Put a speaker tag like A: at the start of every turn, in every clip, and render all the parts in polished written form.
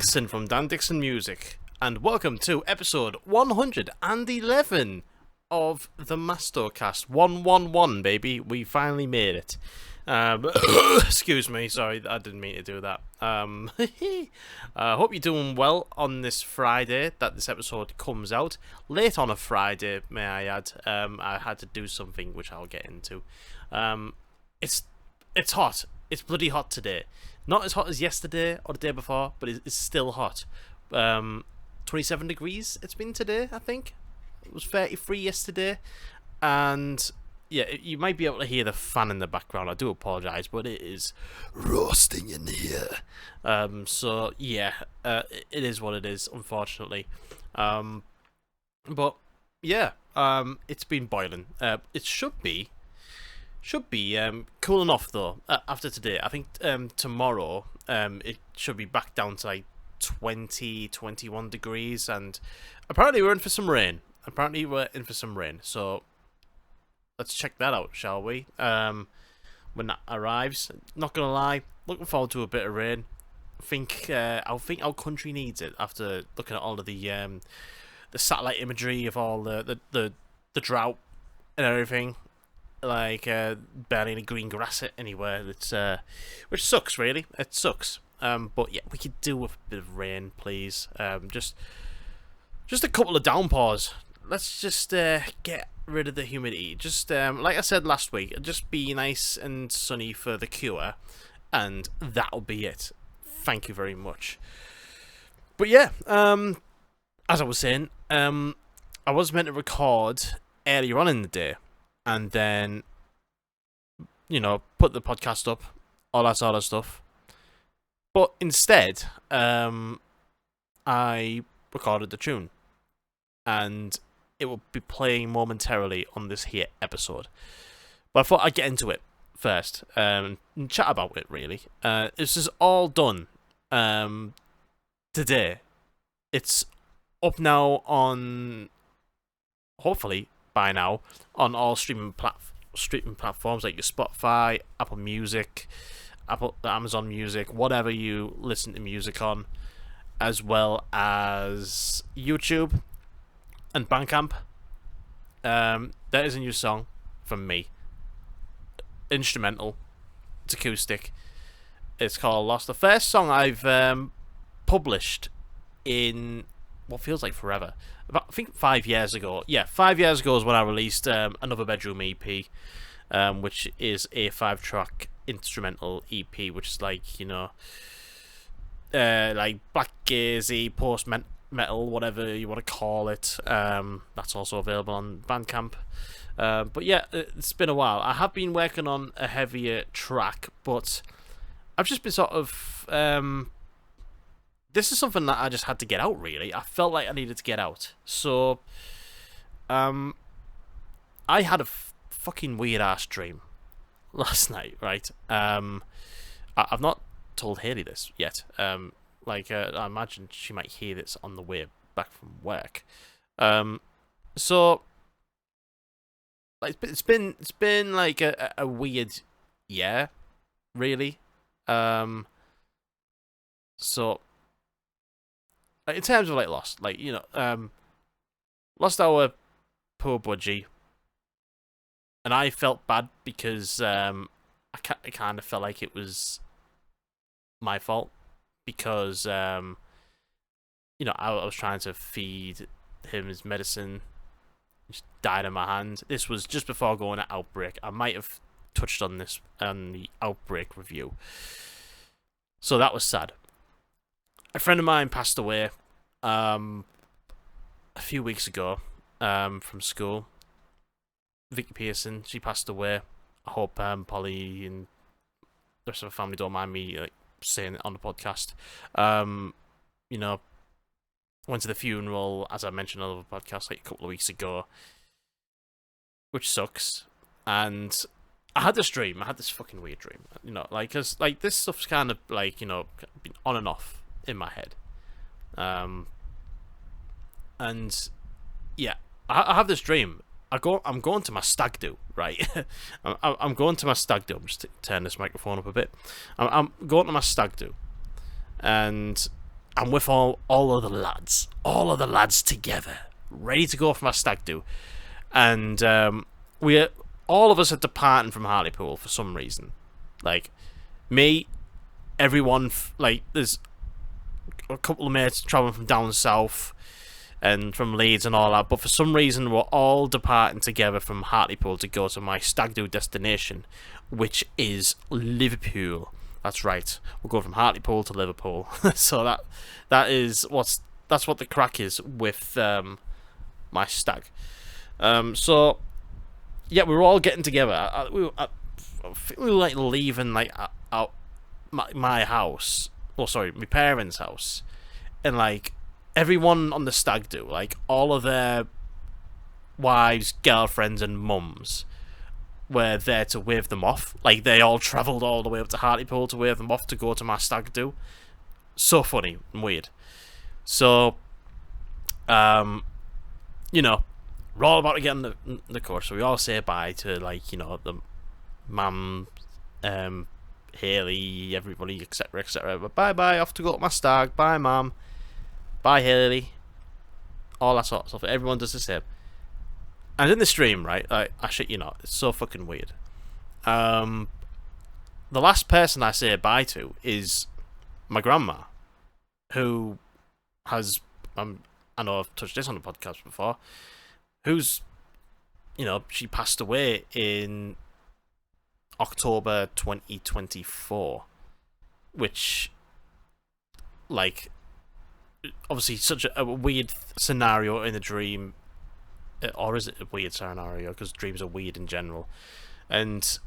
A: Dixon from DanDixonMusic, and welcome to episode 111 of the Mastercast. 111, baby. We finally made it. Excuse me, sorry, I didn't mean to do that. Hope you're doing well on this Friday that this episode comes out. Late on a Friday, may I add. I had to do something which I'll get into. It's hot. It's bloody hot today. Not as hot as yesterday or the day before, but it's still hot. 27 degrees it's been today, I think. It was 33 yesterday. And yeah, you might be able to hear the fan in the background. I do apologise, but it is roasting in here. So yeah, it is what it is, unfortunately. But yeah, it's been boiling. It should be cooling off though after today. I think tomorrow it should be back down to like 21 degrees, and apparently we're in for some rain. So let's check that out, shall we? When that arrives, not gonna lie, looking forward to a bit of rain. I think our country needs it after looking at all of the satellite imagery of all the drought and everything. Like barely any green grass anywhere. It's which sucks, really. It sucks. But yeah, we could do with a bit of rain, please. Just a couple of downpours. Let's just get rid of the humidity. Just like I said last week, just be nice and sunny for the cure, and that'll be it. Thank you very much. But yeah, as I was saying, I was meant to record earlier on in the day, and then, you know, put the podcast up, all that sort of stuff. But instead, I recorded the tune, and it will be playing momentarily on this here episode. But I thought I'd get into it first, and chat about it, really. This is all done today. It's up now on, hopefully, by now, on all streaming platforms like your Spotify, Apple Music, Amazon Music, whatever you listen to music on, as well as YouTube and Bandcamp. There is a new song from me, instrumental. It's acoustic. It's called Lost. The first song I've published in what feels like forever. I think 5 years ago. Yeah, 5 years ago is when I released Another Bedroom EP, which is a 5-track instrumental EP, which is like, you know, like black gazy, post metal, whatever you want to call it. That's also available on Bandcamp. But yeah, it's been a while. I have been working on a heavier track, but I've just been sort of this is something that I just had to get out, really. I felt like I needed to get out. So, I had a fucking weird-ass dream last night, right? I've not told Haley this yet. I imagine she might hear this on the way back from work. So, like, it's been like a weird year, really. So, in terms of like lost, like, you know, lost our poor budgie, and I felt bad because I kind of felt like it was my fault because you know, I was trying to feed him his medicine, just died in my hand. This was just before going to Outbreak. I might have touched on this on the Outbreak review, so that was sad. A friend of mine passed away a few weeks ago from school. Vicky Pearson, she passed away. I hope Polly and the rest of the family don't mind me saying it on the podcast. You know, went to the funeral, as I mentioned on the podcast like a couple of weeks ago, which sucks. And I had this dream. I had this fucking weird dream. You know, like, cause like this stuff's kind of like, you know, been on and off in my head. And yeah, I have this dream. I'm going to my stag do, right? I'm going to my stag do. I'm just turn this microphone up a bit. I'm going to my stag do, and I'm with all of the lads together, ready to go for my stag do, and all of us are departing from Hartlepool for some reason. Like me, everyone, like there's a couple of mates traveling from down south and from Leeds and all that, but for some reason we're all departing together from Hartlepool to go to my stag do destination, which is Liverpool. That's right, we're going from Hartlepool to Liverpool. So that's what the crack is with my stag. So yeah, we were all getting together. We were like leaving like out my house. Well, sorry, my parents' house, and like everyone on the stag do, like all of their wives, girlfriends, and mums were there to wave them off. Like they all travelled all the way up to Hartlepool to wave them off to go to my stag do. So funny and weird. So, you know, we're all about to get on the course, so we all say bye to, like, you know, the mum, Hayley, everybody, etc., etc. But bye, off to go to my stag. Bye, mum. Bye, Hayley. All that sort of stuff. Everyone does the same. And in the stream, right, I shit you not, it's so fucking weird. The last person I say bye to is my grandma, who has, I know I've touched this on the podcast before, who's, you know, she passed away in October 2024, which, like, obviously such a weird scenario in a dream, or is it a weird scenario, because dreams are weird in general, and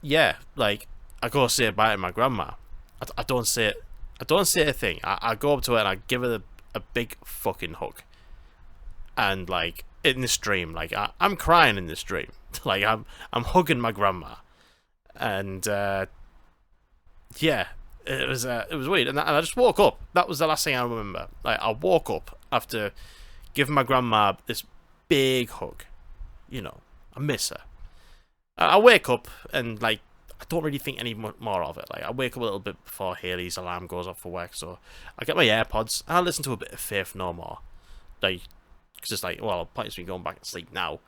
A: yeah, like, I go say bye to my grandma. I don't say a thing. I go up to her and I give her a big fucking hug. And like in this dream, like I'm crying in this dream. Like I'm hugging my grandma, and yeah, it was weird. And I just woke up. That was the last thing I remember. Like I woke up after giving my grandma this big hug. You know, I miss her. I wake up and like I don't really think any more of it. Like I wake up a little bit before Hayley's alarm goes off for work, so I get my AirPods and I listen to a bit of Faith No More. Like, cause it's like, well, points me going back to sleep now.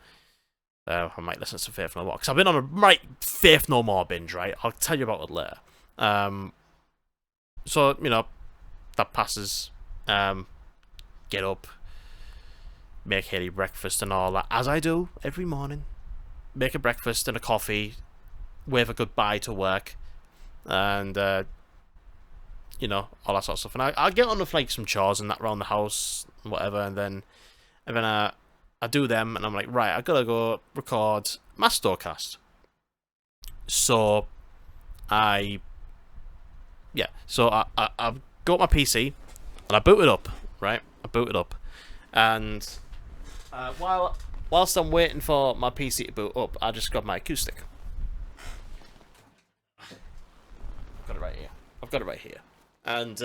A: I might listen to Faith No More because I've been on a Faith No More binge. Right, I'll tell you about it later. So you know, that passes. Get up, make Hayley breakfast and all that, as I do every morning. Make a breakfast and a coffee. Wave a goodbye to work, and you know, all that sort of stuff. And I get on with like some chores and that around the house and whatever, and then I do them, and I'm like, right, I gotta go record my Storecast. So I got my PC and I boot it up, right? I boot it up, and whilst I'm waiting for my PC to boot up, I just grab my acoustic. I've got it right here. And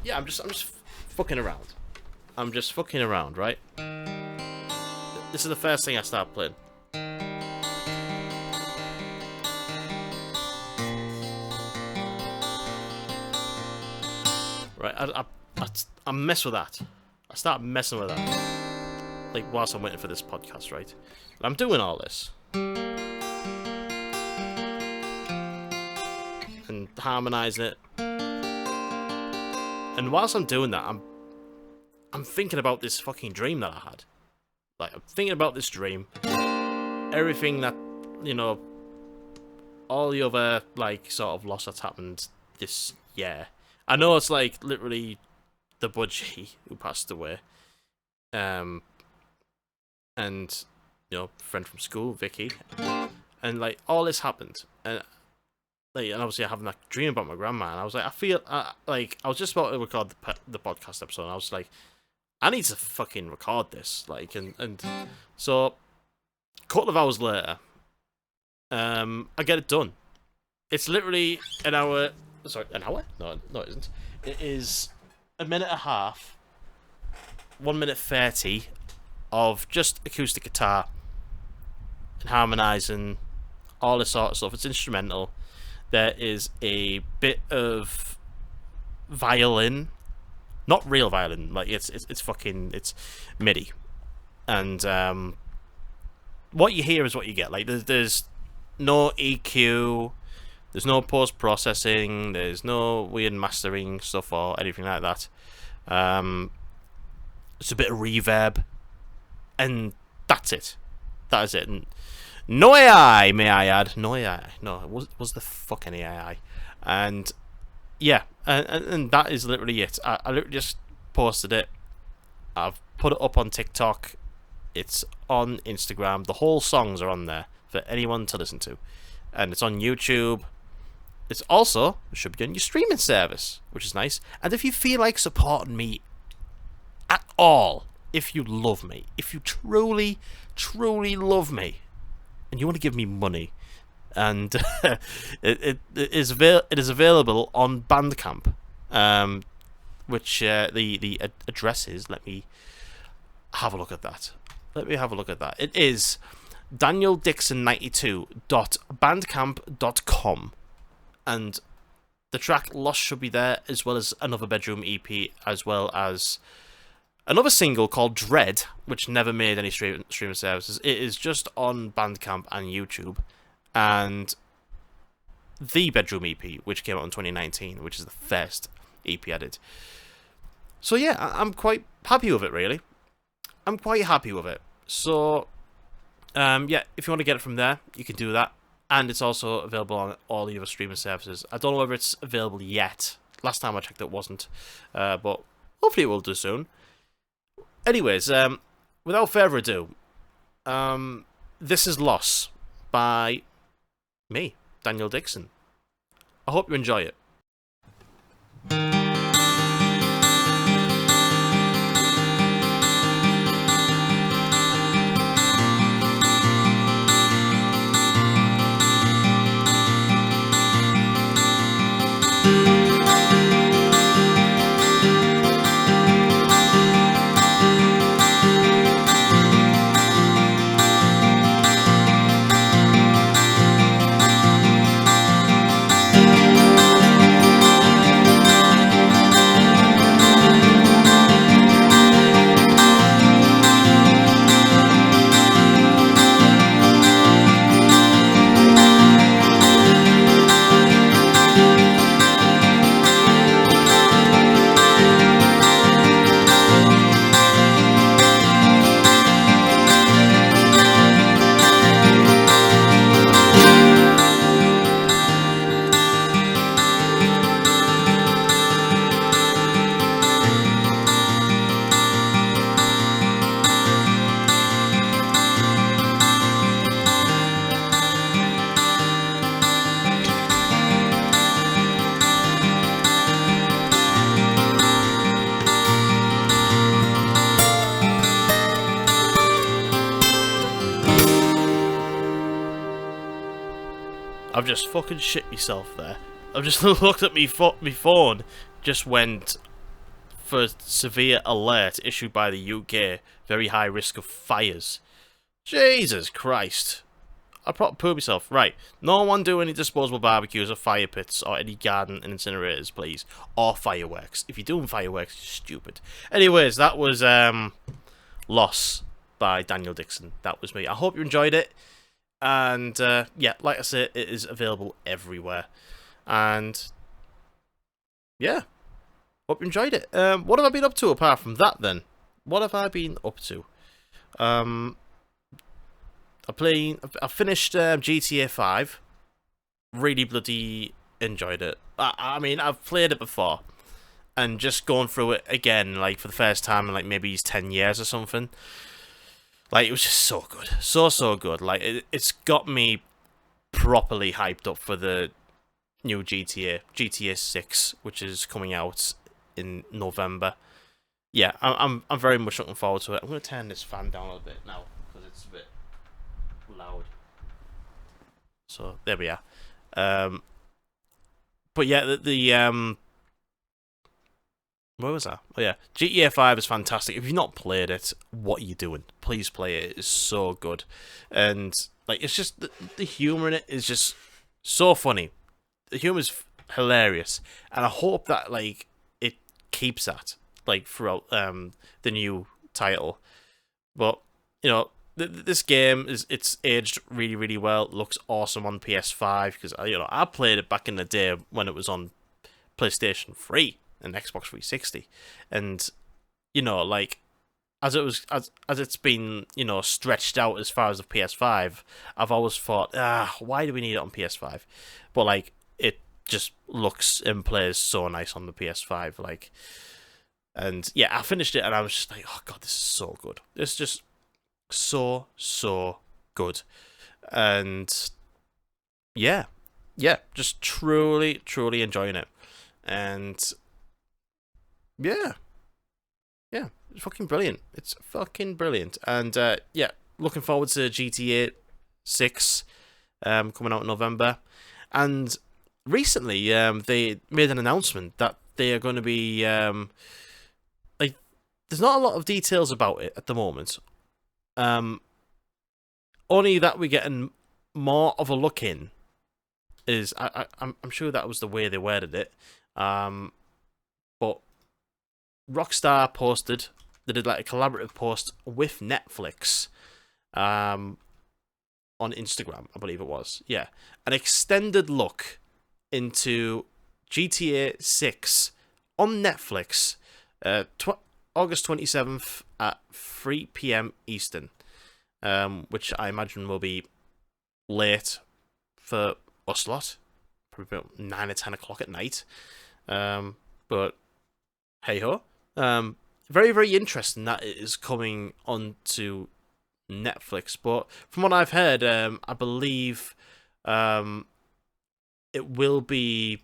A: yeah, I'm just fucking around. I'm just fucking around, right? This is the first thing I start playing. Right, I mess with that. I start messing with that. Like whilst I'm waiting for this podcast, right? And I'm doing all this. And harmonizing it, and whilst I'm doing that, I'm thinking about this fucking dream that I had. Like I'm thinking about this dream, everything that, you know, all the other like sort of loss that's happened this year. I know it's like literally the budgie who passed away, and you know, friend from school, Vicky, and like all this happened, and. Like, and obviously having that dream about my grandma, and I was like, I feel like I was just about to record the podcast episode, and I was like, I need to fucking record this, like, and so a couple of hours later, I get it done. It's literally an hour. Sorry, an hour? No, it isn't. It is a minute and a half, 1:30 of just acoustic guitar and harmonizing, all this sort of stuff. It's instrumental. There is a bit of violin not real violin. Like it's MIDI, and what you hear is what you get. Like there's no EQ, there's no post processing, there's no weird mastering stuff or anything like that. It's a bit of reverb, and that's it. That is it. And no AI, may I add. No AI. No, it was the fucking AI. And yeah, and that is literally it. I literally just posted it. I've put it up on TikTok. It's on Instagram. The whole songs are on there for anyone to listen to. And it's on YouTube. It's also, it should be on your streaming service, which is nice. And if you feel like supporting me at all, if you love me, if you truly, truly love me, and you want to give me money, and it is available on Bandcamp, which the address is. Let me have a look at that. It is DanDixon92.bandcamp.com, and the track Lost should be there, as well as another bedroom EP, as well as another single called Dread, which never made any streaming services. It is just on Bandcamp and YouTube, and the bedroom EP, which came out in 2019, which is the first EP I did. So yeah, I'm quite happy with it, really. I'm quite happy with it. So, yeah, if you want to get it from there, you can do that. And it's also available on all the other streaming services. I don't know whether it's available yet. Last time I checked, it wasn't. But hopefully it will do soon. Anyways, without further ado, this is Loss by me, Daniel Dixon. I hope you enjoy it. I've just fucking shit myself there. I've just looked at me phone, just went for severe alert issued by the UK. Very high risk of fires. Jesus Christ. I probably pooed myself. Right. No one do any disposable barbecues or fire pits or any garden and incinerators, please. Or fireworks. If you're doing fireworks, you're stupid. Anyways, that was Loss by Daniel Dixon. That was me. I hope you enjoyed it. And, yeah, like I said, it is available everywhere. And, yeah, hope you enjoyed it. What have I been up to apart from that, then? What have I been up to? I finished GTA 5. Really bloody enjoyed it. I mean, I've played it before. And just going through it again, like, for the first time in, like, maybe 10 years or something. Like, it was just so good. So good. Like, it's got me properly hyped up for the new GTA 6, which is coming out in November. Yeah, I'm very much looking forward to it. I'm going to turn this fan down a little bit now, because it's a bit loud. So, there we are. But yeah, where was that? Oh yeah, GTA 5 is fantastic. If you've not played it, what are you doing? Please play it. It's so good. And, like, it's just, the humour in it is just so funny. The humour's hilarious. And I hope that, like, it keeps that. like throughout the new title. But you know, this game it's aged really really well. It looks awesome on PS5 because I played it back in the day when it was on PlayStation 3 and Xbox 360, and like as it's been stretched out as far as the PS5, I've always thought, why do we need it on PS5? But like it just looks and plays so nice on the PS5, like. And yeah, I finished it and I was just like, oh god, this is so good. It's just so good. And yeah, just truly enjoying it. And yeah, it's fucking brilliant. It's fucking brilliant. And yeah, looking forward to GTA 6 coming out in November. And recently, they made an announcement that they are going to be like, there's not a lot of details about it at the moment. Only that we're getting more of a look in is I'm sure that was the way they worded it. But Rockstar posted, they did like a collaborative post with Netflix on Instagram, I believe it was. Yeah. An extended look into GTA 6 on Netflix, August 27th at 3 p.m. Eastern, which I imagine will be late for us lot, probably about 9 or 10 o'clock at night. But hey ho. Very, very interesting that it is coming onto Netflix. But from what I've heard, I believe it will be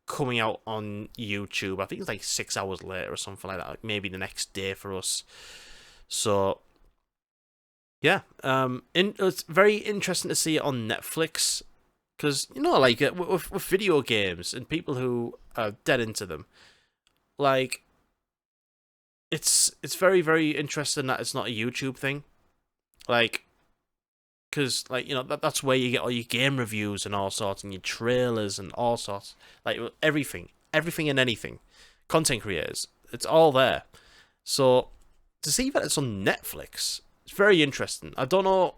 A: coming out on YouTube. I think it's like 6 hours later or something like that. Like maybe the next day for us. So yeah, it's very interesting to see it on Netflix because like with video games and people who are dead into them, like it's very, very interesting that it's not a YouTube thing, like. Because, like, that's where you get all your game reviews and all sorts, and your trailers and all sorts. Like, everything and anything. Content creators. It's all there. So, to see that it's on Netflix, it's very interesting. I don't know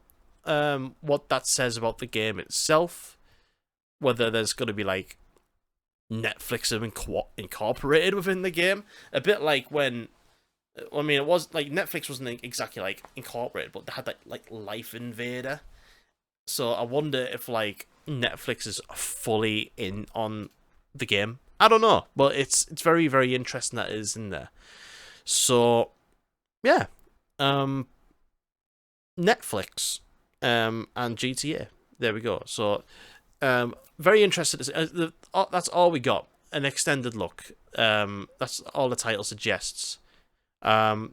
A: what that says about the game itself. Whether there's going to be, like, Netflix incorporated within the game. A bit like when... I mean, it was like Netflix wasn't exactly like incorporated, but they had like Life Invader. So I wonder if like Netflix is fully in on the game. I don't know, but it's very, very interesting that it is in there. So yeah, Netflix and GTA. There we go. So very interested. That's all we got. An extended look. That's all the title suggests.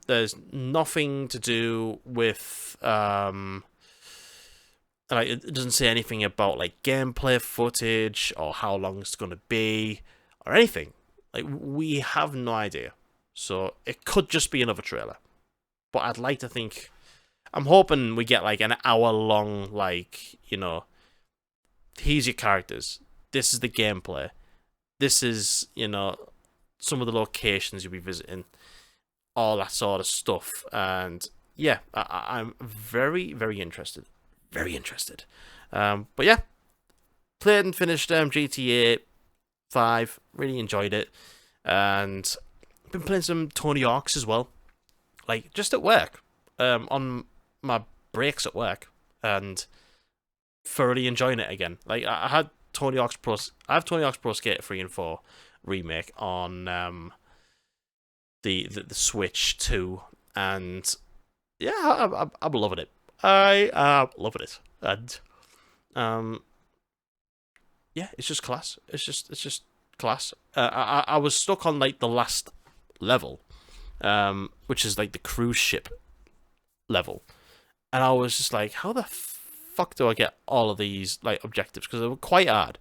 A: There's nothing to do with like it doesn't say anything about like gameplay footage or how long it's gonna be or anything. Like we have no idea. So it could just be another trailer. But I'd like to think I'm hoping we get like an hour long, like, here's your characters. This is the gameplay. This is, some of the locations you'll be visiting. All that sort of stuff, and yeah, I'm very, very interested. Very interested. But yeah, played and finished GTA 5. Really enjoyed it, and been playing some Tony Hawk's as well, like just at work, on my breaks at work, and thoroughly enjoying it again. Like I had Tony Hawk's Pro. I have Tony Hawk's Pro Skater 3 and 4 remake on the Switch 2, and yeah, I'm loving it. I am loving it, and yeah, it's just class. It's just class. I was stuck on like the last level, which is like the cruise ship level, and I was just like, how the fuck do I get all of these like objectives? Because they were quite hard,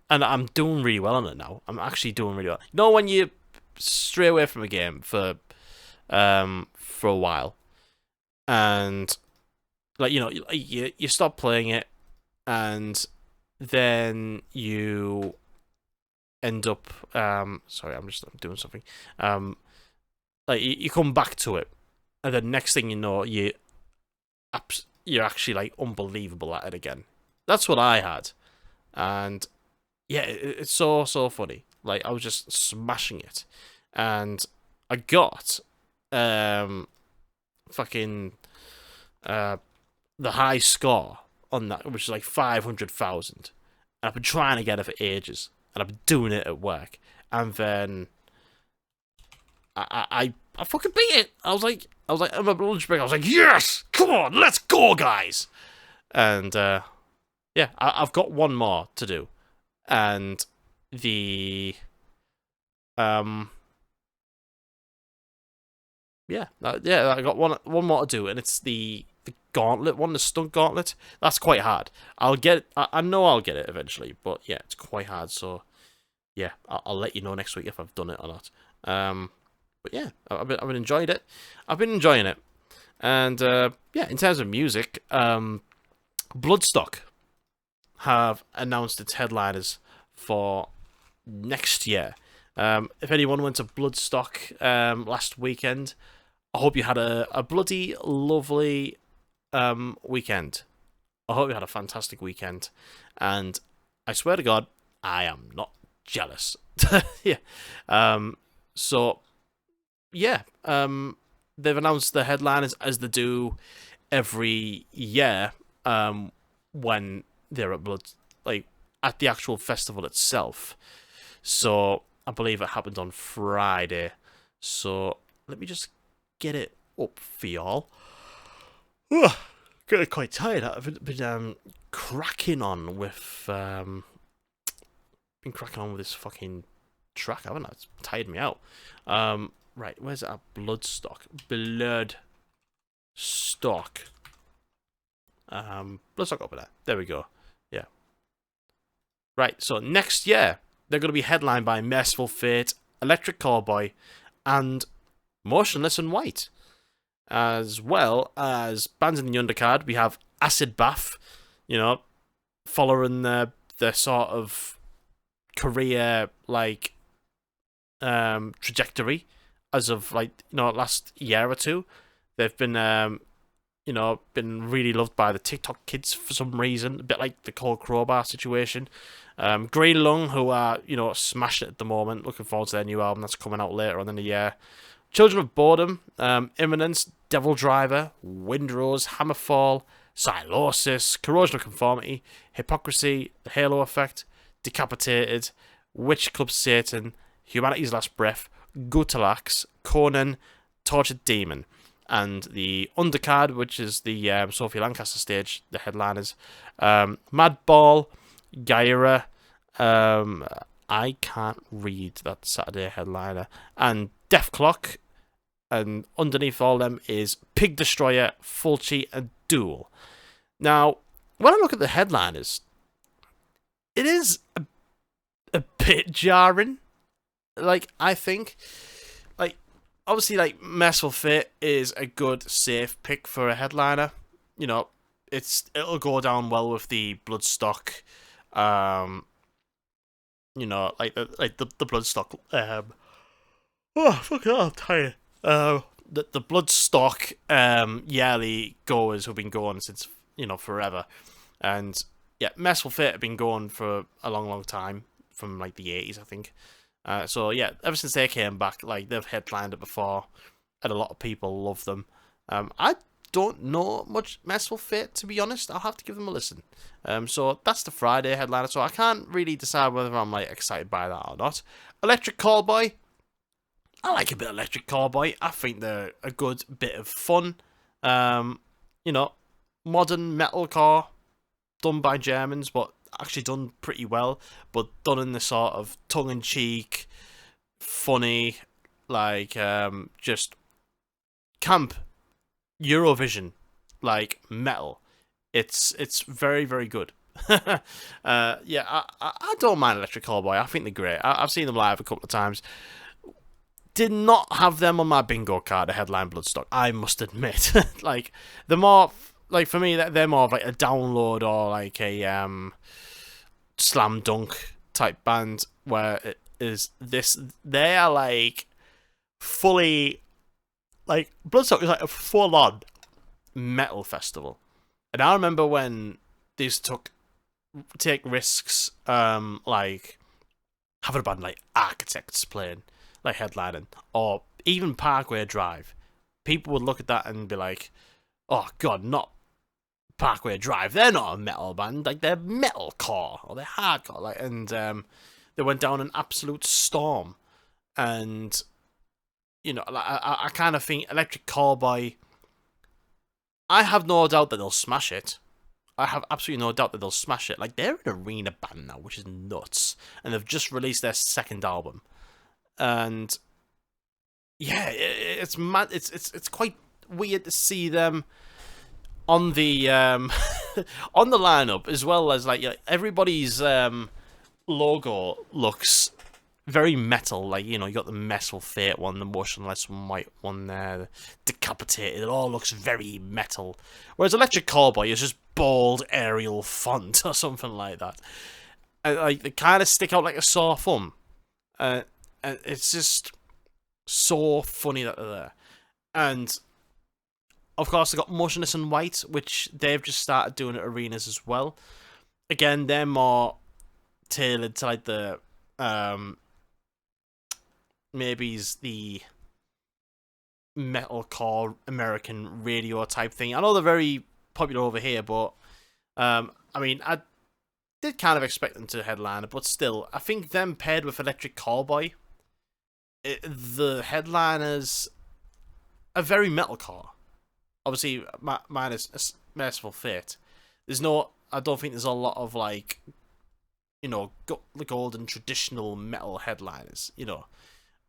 A: and I'm doing really well on it now. I'm actually doing really well. When you stray away from a game for a while, and like you stop playing it, and then you end up sorry, I'm just doing something. Like you come back to it, and the next thing you know, you're actually like unbelievable at it again. That's what I had, and yeah, it's so funny. Like I was just smashing it, and I got fucking the high score on that, which is like 500,000. And I've been trying to get it for ages, and I've been doing it at work, and then I fucking beat it. I was like, at my lunch break, I was like, yes, come on, let's go, guys. And yeah, I've got one more to do, and the yeah, I got one more to do, and it's the gauntlet one, the stunt gauntlet. That's quite hard. I'll get it. I know I'll get it eventually, but yeah, it's quite hard. So yeah, I'll let you know next week if I've done it or not. But yeah, I've been enjoying it. I've been enjoying it, and yeah, in terms of music, Bloodstock have announced its headliners for next year. If anyone went to Bloodstock last weekend, I hope you had a bloody lovely weekend. I hope you had a fantastic weekend, and I swear to God, I am not jealous. Yeah. So yeah. They've announced the headliners as they do every year. When they're at at the actual festival itself. So I believe it happened on Friday. So let me just get it up for y'all. Getting quite tired. I've been cracking on with this fucking track, haven't I? It's tired me out. Right, where's it at? Bloodstock. Bloodstock over there. There we go. Yeah. Right, so next year, they're going to be headlined by Merciful Fate, Electric Callboy, and Motionless in White. As well as bands in the undercard, we have Acid Bath, you know, following their sort of career, like, trajectory as of, like, you know, last year or two. They've been, you know, been really loved by the TikTok kids for some reason, a bit like the Cold Crowbar situation. Green Lung, who are, you know, smashing it at the moment. Looking forward to their new album that's coming out later on in the year. Children of Boredom, Imminence, Devil Driver, Windrose, Hammerfall, Silosis, Corrosion of Conformity, Hypocrisy, The Halo Effect, Decapitated, Witch Club Satan, Humanity's Last Breath, Gutalax, Conan, Tortured Demon. And the undercard, which is the Sophie Lancaster stage, the headliners, Madball, Gaira, I can't read that Saturday headliner, and Death Clock, and underneath all them is Pig Destroyer, Fulci, and Duel. Now, when I look at the headliners, it is a bit jarring. Like, I think, like, obviously, like, Merciful Fate is a good, safe pick for a headliner. You know, it'll go down well with the Bloodstock, you know, like the Bloodstock, oh, fuck it, I'm tired. The Bloodstock, yearly goers who've been going since, you know, forever. And, yeah, Merciful Fate have been going for a long, long time, from, like, the 80s, I think. So yeah, ever since they came back, like, they've headlined it before, and a lot of people love them. I don't know much Merciful Fate, to be honest. I'll have to give them a listen. So that's the Friday headliner. So I can't really decide whether I'm, like, excited by that or not. Electric Callboy, I like a bit of Electric Callboy. I think they're a good bit of fun. You know, modern metalcore done by Germans, but actually done pretty well, but done in the sort of tongue-in-cheek, funny, like, just camp Eurovision, like, metal. It's very, very good. Yeah, I don't mind Electric Callboy. I think they're great. I've seen them live a couple of times. Did not have them on my bingo card to headline Bloodstock, I must admit. Like, they're more, like, for me, they're more of, like, a download or, like, a slam dunk type band. where it is this. They are like fully like Bloodstock is like a full on metal festival, and I remember when these take risks, like having a band like Architects playing, like headlining, or even Parkway Drive. People would look at that and be like, "Oh God, not Parkway Drive. They're not a metal band. Like they're metalcore or they're hardcore." Like, and they went down an absolute storm. And you know, like, I kind of think Electric Callboy. I have no doubt that they'll smash it. I have absolutely no doubt that they'll smash it. Like they're an arena band now, which is nuts, and they've just released their second album, and yeah, it's mad. It's quite weird to see them on the on the lineup, as well as like everybody's logo looks very metal. Like, you know, you got the Metal Fate one, the Motionless White one there, the Decapitated. It all looks very metal. Whereas Electric Callboy is just bold Arial font or something like that. And like they kind of stick out like a sore thumb. And it's just so funny that they're there. And of course, they got Motionless in White, which they've just started doing at arenas as well. Again, they're more tailored to like the maybe the metalcore American radio type thing. I know they're very popular over here, but I mean, I did kind of expect them to headline, but still, I think them paired with Electric Callboy, the headliners are very metalcore. Obviously, mine is Merciful Fate. I don't think there's a lot of like, you know, the golden traditional metal headliners, you know.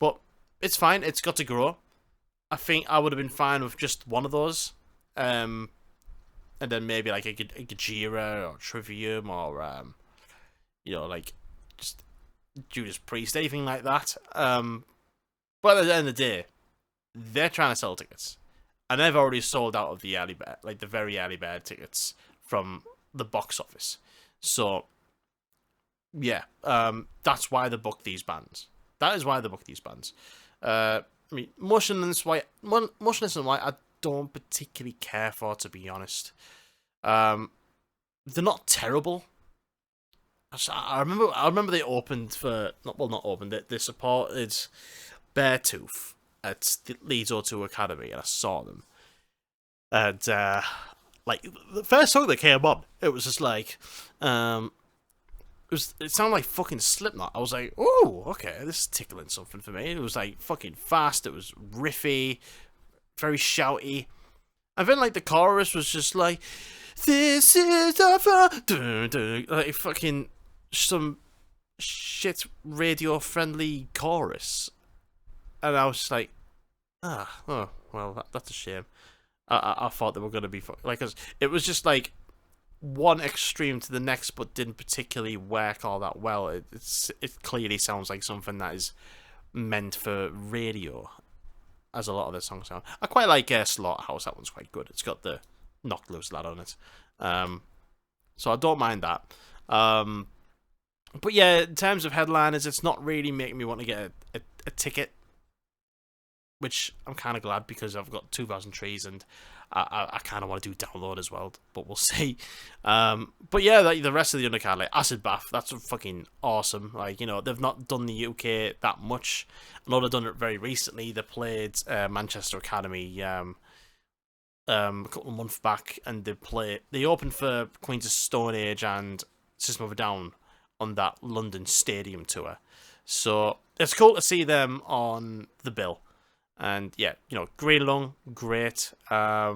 A: But it's fine. It's got to grow. I think I would have been fine with just one of those. And then maybe like a Gojira or Trivium or, you know, like just Judas Priest, anything like that. But at the end of the day, they're trying to sell tickets. And they've already sold out of the early bird, like the very early bird tickets from the box office. So, yeah, that's why they book these bands. That is why they book these bands. I mean, Motionless in White, I don't particularly care for, to be honest. They're not terrible. I remember they opened for not opened. They supported Beartooth at the Leeds O2 Academy, and I saw them. And like the first song that came on, it was just like, it sounded like fucking Slipknot. I was like, oh, okay, this is tickling something for me. It was like fucking fast. It was riffy, very shouty. And then like the chorus was just like, "This is the fun," like fucking some shit radio friendly chorus. And I was just like, oh, well, that's a shame. I thought they were going to be like, cause it was just like one extreme to the next, but didn't particularly work all that well. It clearly sounds like something that is meant for radio, as a lot of the songs sound. I quite like Slaughterhouse. That one's quite good. It's got the Knocked Loose lad on it, so I don't mind that. But yeah, in terms of headliners, it's not really making me want to get a ticket, which I'm kind of glad, because I've got 2,000 trees and I kind of want to do download as well, but we'll see. But yeah, like the rest of the undercard, like Acid Bath, that's fucking awesome. Like, you know, they've not done the UK that much. I know they've done it very recently. They played Manchester Academy a couple of months back, and they opened for Queens of Stone Age and System of a Down on that London Stadium tour. So it's cool to see them on the bill. And yeah, you know, Green Lung, great. I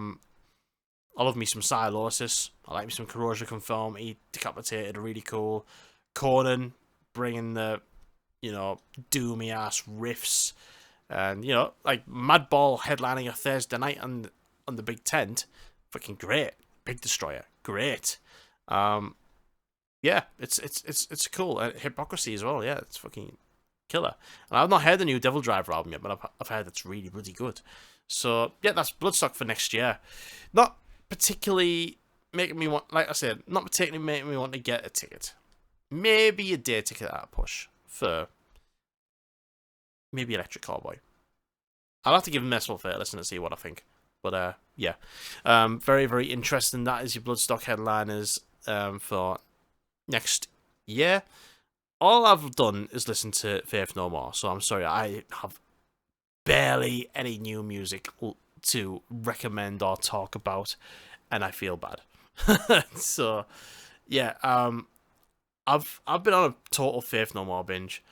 A: love me some Silosis. I like me some Corrosion Conformity, Decapitated, really cool. Conan, bringing the, you know, doomy ass riffs. And, you know, like Madball headlining a Thursday night on the big tent. Fucking great. Big Destroyer, great. Yeah, it's cool. Hypocrisy as well, yeah, it's fucking killer. And I've not heard the new Devil Driver album yet, but I've heard it's really, really good. So, yeah, that's Bloodstock for next year. Not particularly making me want, like I said, not particularly making me want to get a ticket. Maybe a day ticket at a push for maybe Electric Cowboy. I'll have to give Mess a fair listen to see what I think. But yeah, very very interesting. That is your Bloodstock headliners for next year. All I've done is listen to Faith No More, so I'm sorry I have barely any new music to recommend or talk about, and I feel bad. So yeah, I've been on a total Faith No More binge,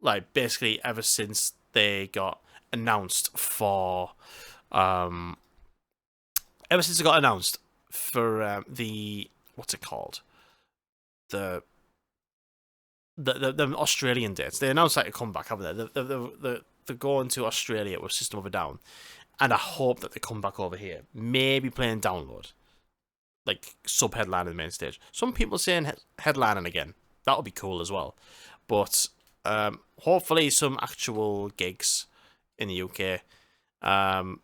A: like basically ever since they got announced for ever since it got announced for the what's it called, the the Australian dates. They announced like a comeback, haven't they? They're going to Australia with System of a Down, and I hope that they come back over here, maybe playing Download, like sub-headlining the main stage. Some people are saying headlining again. That would be cool as well. But hopefully some actual gigs in the UK. And,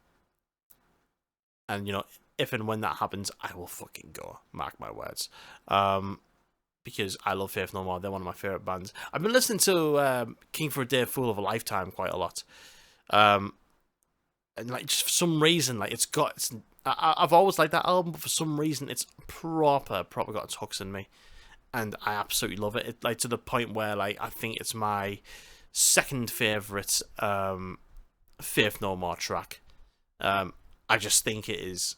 A: you know, if and when that happens, I will fucking go. Mark my words. Because I love Faith No More. They're one of my favourite bands. I've been listening to King for a Day, Fool of a Lifetime quite a lot. And, like, just for some reason, like, I've always liked that album, but for some reason, it's proper got its hooks in me. And I absolutely love it. Like, to the point where, like, I think it's my second favourite Faith No More track. I just think it is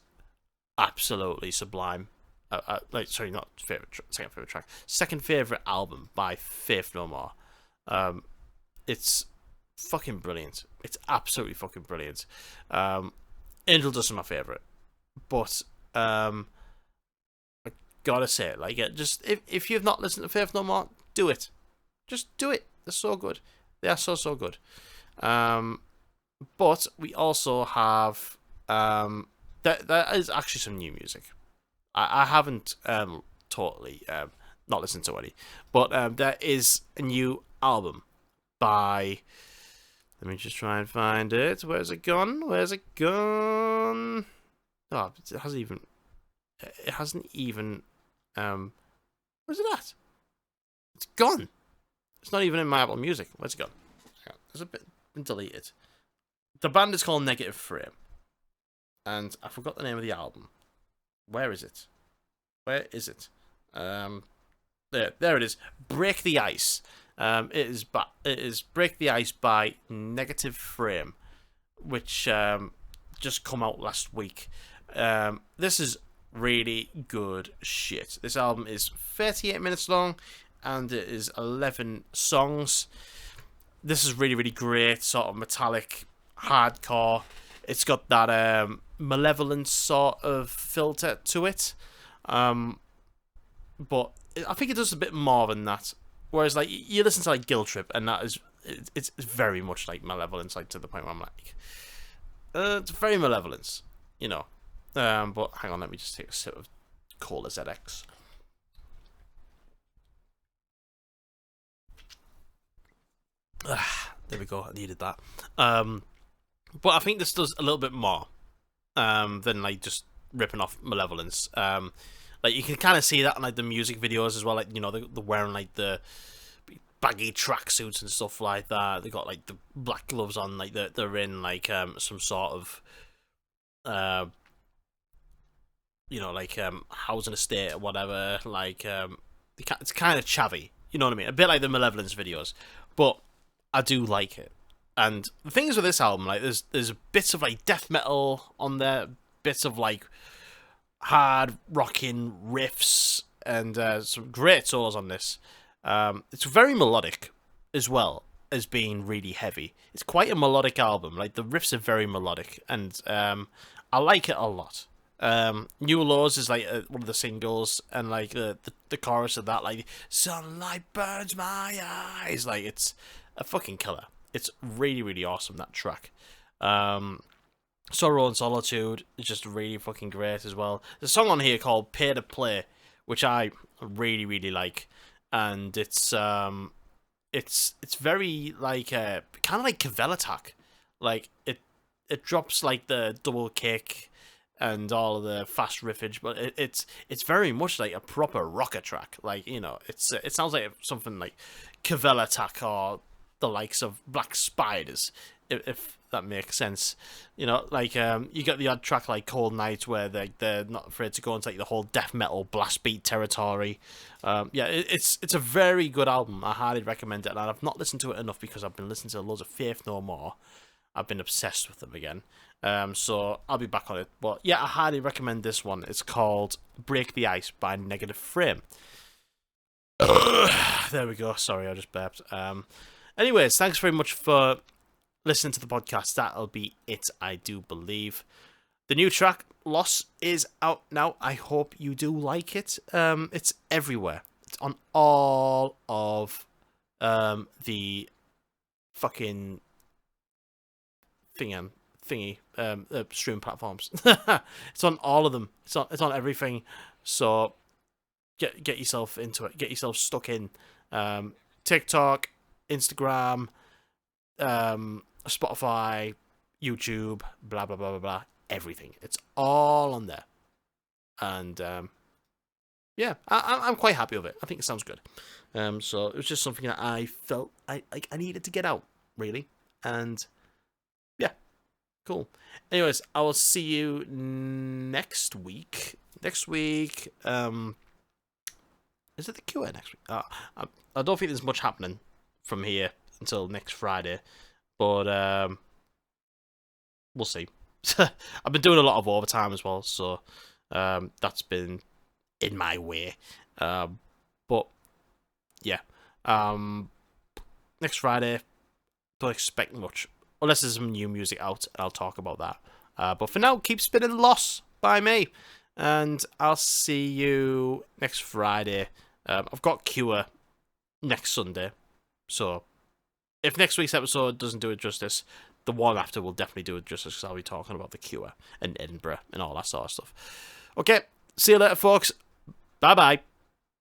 A: absolutely sublime. Sorry, not second favorite track. Second favorite album by Faith No More. It's fucking brilliant. It's absolutely fucking brilliant. Angel Dust is my favorite, but I gotta say it. Like, just if you've not listened to Faith No More, do it. Just do it. They're so good. They are so good. But we also have there is actually some new music. I haven't totally not listened to any, but there is a new album by. Let me just try and find it. Where's it gone? Oh, it hasn't even. Where's it at? It's gone. It's not even in my Apple Music. Where's it gone? There's a bit been deleted. The band is called Negative Frame, and I forgot the name of the album. Where is it? There it is. Break the Ice. It is Break the Ice by Negative Frame, which just come out last week. This is really good shit. This album is 38 minutes long, and it is 11 songs. This is really, really great, sort of metallic, hardcore. It's got that malevolent sort of filter to it. But I think it does a bit more than that. Whereas, like, you listen to, like, Guilt Trip, and that is... It's very much, like, malevolence, like, to the point where I'm like... it's very malevolence, you know. But, hang on, let me just take a sip of Cola ZX. There we go, I needed that. But I think this does a little bit more than, like, just ripping off malevolence. Like, you can kind of see that in, like, the music videos as well. Like, you know, they're wearing, like, the baggy tracksuits and stuff like that. They got, like, the black gloves on. Like, they're in, like, some sort of, you know, like, housing estate or whatever. Like, it's kind of chavvy. You know what I mean? A bit like the malevolence videos. But I do like it. And the thing is with this album, like, there's bits of, like, death metal on there, bits of, like, hard rocking riffs, and some great solos on this. It's very melodic as well as being really heavy. It's quite a melodic album. Like, the riffs are very melodic, and I like it a lot. New Laws is, like, one of the singles, and, like, the chorus of that, like, sunlight burns my eyes. Like, it's a fucking killer. It's really, really awesome, that track. Sorrow and Solitude is just really fucking great as well. There's a song on here called Pay to Play, which I really, really like. And it's very, like, kind of like Cavel Attack. Like, it drops, like, the double kick, and all of the fast riffage, but it's very much like a proper rocker track. Like, you know, it sounds like something like Cavell Attack or the likes of Black Spiders, if that makes sense. You know, like you get the odd track like Cold Night where they're not afraid to go into like the whole death metal blast beat territory. Yeah, it's a very good album. I highly recommend it, and I've not listened to it enough because I've been listening to loads of Faith No More. I've been obsessed with them again. So I'll be back on it. But yeah, I highly recommend this one. It's called Break the Ice by Negative Frame. There we go. Sorry, I just burped. Anyways, thanks very much for listening to the podcast. That'll be it, I do believe. The new track, Loss, is out now. I hope you do like it. It's everywhere. It's on all of the fucking thingy stream platforms. It's on all of them. It's on everything. So get yourself into it. Get yourself stuck in. TikTok, Instagram, Spotify, YouTube, blah blah blah blah blah. Everything. It's all on there. And yeah, I'm quite happy with it. I think it sounds good. So it was just something that I felt I needed to get out, really. And yeah, cool. Anyways, I will see you next week. Next week, is it the Cure next week? I don't think there's much happening from here until next Friday, but we'll see. I've been doing a lot of overtime as well, so that's been in my way. But yeah, next Friday, don't expect much unless there's some new music out. I'll talk about that. But for now, keep spinning Loss by me, and I'll see you next Friday. I've got Cure next Sunday, so if next week's episode doesn't do it justice, the one after will definitely do it justice, because I'll be talking about the Cure and Edinburgh and all that sort of stuff. Okay, see you later, folks. Bye bye.